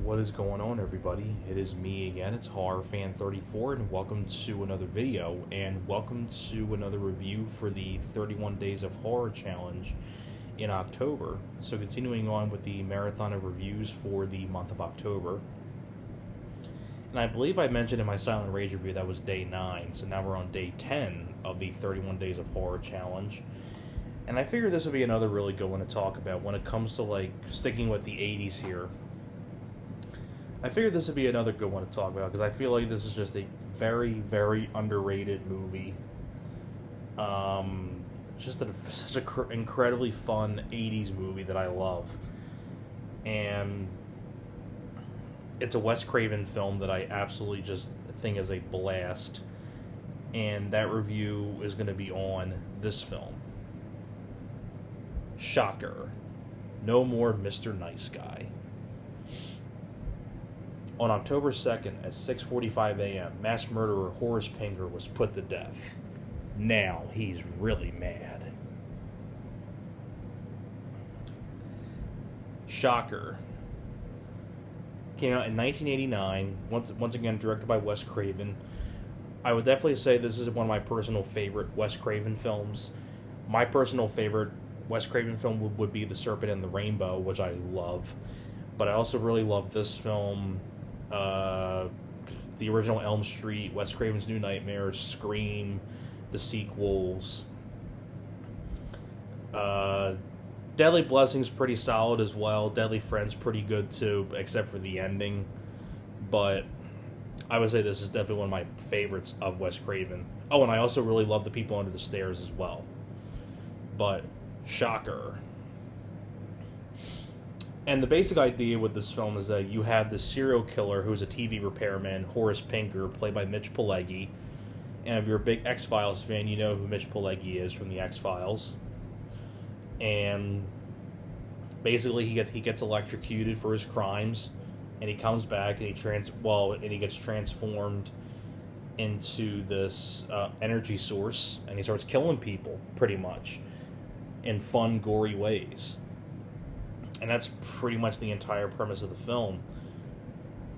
What is going on, everybody? It is me again. It's Horror Fan 34, and welcome to another video, and welcome to another review for the 31 Days of Horror Challenge in October. So continuing on with the marathon of reviews for the month of October. And I believe I mentioned in my Silent Rage review that was day 9, so now we're on day 10 of the 31 Days of Horror Challenge. And I figured this would be another really good one to talk about when it comes to, like, sticking with the 80s here. I figured this would be another good one to talk about because I feel like this is just a very, very underrated movie. Such an incredibly fun 80s movie that I love. And it's a Wes Craven film that I absolutely just think is a blast. And that review is going to be on this film. Shocker. No more Mr. Nice Guy. On October 2nd at 6:45 a.m., mass murderer Horace Pinker was put to death. Now he's really mad. Shocker. Came out in 1989, once again directed by Wes Craven. I would definitely say this is one of my personal favorite Wes Craven films. My personal favorite Wes Craven film would be The Serpent and the Rainbow, which I love. But I also really love this film, the original Elm Street, Wes Craven's New Nightmare, Scream, the sequels. Deadly Blessing's pretty solid as well. Deadly Friend's pretty good too, except for the ending. But I would say this is definitely one of my favorites of Wes Craven. Oh, and I also really love The People Under the Stairs as well. But, shocker. And the basic idea with this film is that you have this serial killer who's a TV repairman, Horace Pinker, played by Mitch Pileggi. And if you're a big X-Files fan, you know who Mitch Pileggi is from the X-Files. And basically he gets electrocuted for his crimes, and he comes back and he gets transformed into this energy source, and he starts killing people pretty much in fun, gory ways. And that's pretty much the entire premise of the film.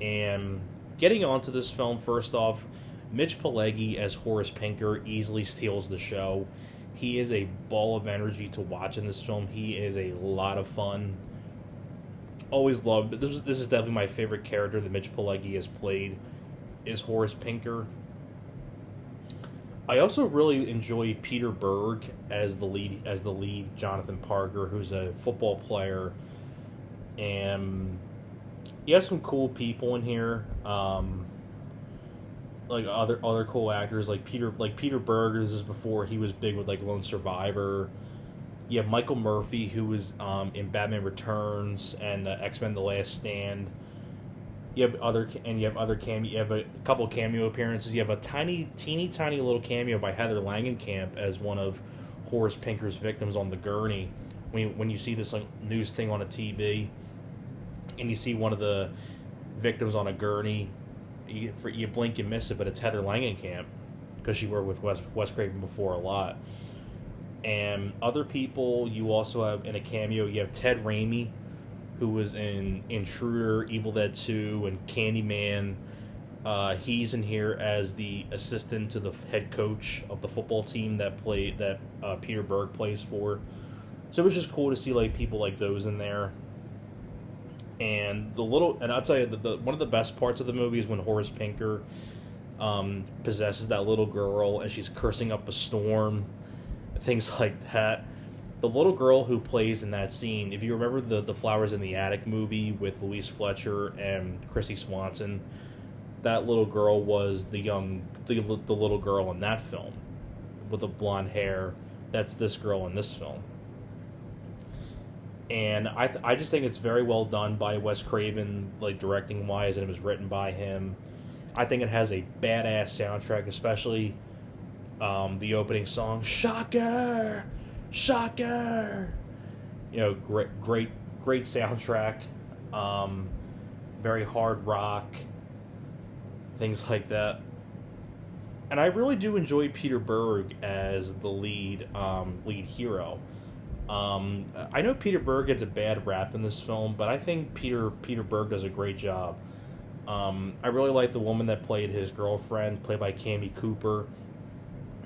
And getting onto this film, first off, Mitch Pileggi as Horace Pinker easily steals the show. He is a ball of energy to watch in this film. He is a lot of fun. Always loved it. This is definitely my favorite character that Mitch Pileggi has played, is Horace Pinker. I also really enjoy Peter Berg as the lead Jonathan Parker, who's a football player. And you have some cool people in here, like other cool actors, like Peter Berg. This is before he was big with like Lone Survivor. You have Michael Murphy, who was in Batman Returns and X-Men: The Last Stand. You have a couple cameo appearances. You have a teeny tiny little cameo by Heather Langenkamp as one of Horace Pinker's victims on the gurney. When you see this like news thing on a TV, and you see one of the victims on a gurney, you blink and miss it, but it's Heather Langenkamp, because she worked with Wes Craven before a lot. And other people you also have in a cameo, you have Ted Raimi, who was in Intruder, Evil Dead 2, and Candyman. He's in here as the assistant to the head coach of the football team that Peter Berg plays for. So it was just cool to see like people like those in there. And I'll tell you, one of the best parts of the movie is when Horace Pinker possesses that little girl and she's cursing up a storm, things like that. The little girl who plays in that scene, if you remember the Flowers in the Attic movie with Louise Fletcher and Chrissy Swanson, that little girl was the little girl in that film with the blonde hair. That's this girl in this film. And I just think it's very well done by Wes Craven, like directing wise, and it was written by him. I think it has a badass soundtrack, especially the opening song, "Shocker, Shocker." You know, great soundtrack. Very hard rock, things like that. And I really do enjoy Peter Berg as the lead hero. I know Peter Berg gets a bad rap in this film, but I think Peter Berg does a great job. I really like the woman that played his girlfriend, played by Cammy Cooper,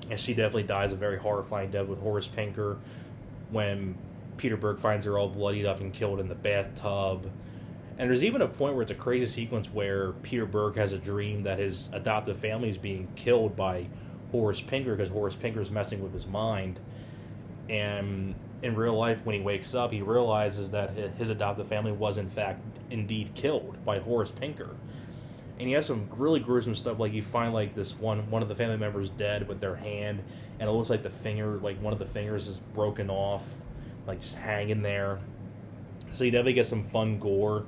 and she definitely dies a very horrifying death with Horace Pinker when Peter Berg finds her all bloodied up and killed in the bathtub. And there's even a point where it's a crazy sequence where Peter Berg has a dream that his adoptive family is being killed by Horace Pinker because Horace Pinker is messing with his mind. And in real life, when he wakes up, he realizes that his adoptive family was in fact indeed killed by Horace Pinker. And he has some really gruesome stuff, like you find like this one of the family members dead with their hand, and it looks like the finger, like one of the fingers is broken off, like just hanging there. So you definitely get some fun gore.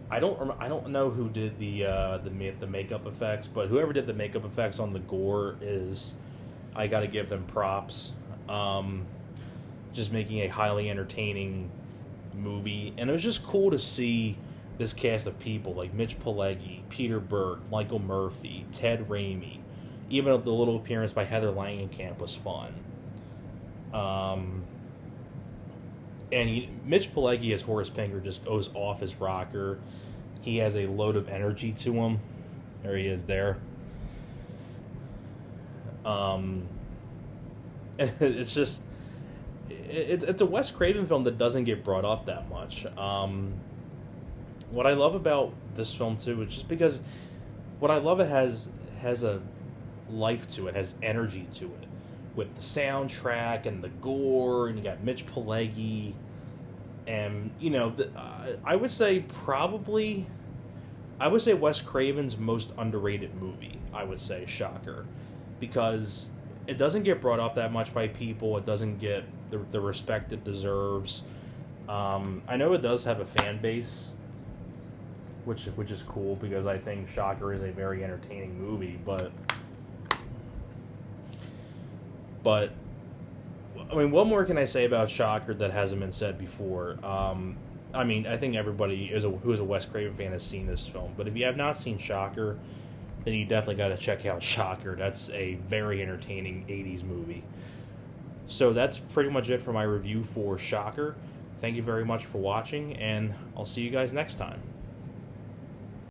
I don't know who did the makeup effects, but whoever did the makeup effects on the gore is, I got to give them props. Just making a highly entertaining movie, and it was just cool to see this cast of people like Mitch Pileggi, Peter Berg, Michael Murphy, Ted Raimi. Even the little appearance by Heather Langenkamp was fun. Mitch Pileggi as Horace Pinker just goes off his rocker. He has a load of energy to him. There he is there. It's just... It's a Wes Craven film that doesn't get brought up that much. What I love about this film, too, is just because... What I love, it has a life to it, has energy to it. With the soundtrack and the gore, and you got Mitch Pileggi, and I would say Wes Craven's most underrated movie. I would say Shocker, because it doesn't get brought up that much by people. It doesn't get the respect it deserves. I know it does have a fan base, which is cool because I think Shocker is a very entertaining movie, but I mean, what more can I say about Shocker that hasn't been said before? I mean, I think everybody who is a Wes Craven fan has seen this film. But if you have not seen Shocker, then you definitely got to check out Shocker. That's a very entertaining 80s movie. So that's pretty much it for my review for Shocker. Thank you very much for watching, and I'll see you guys next time.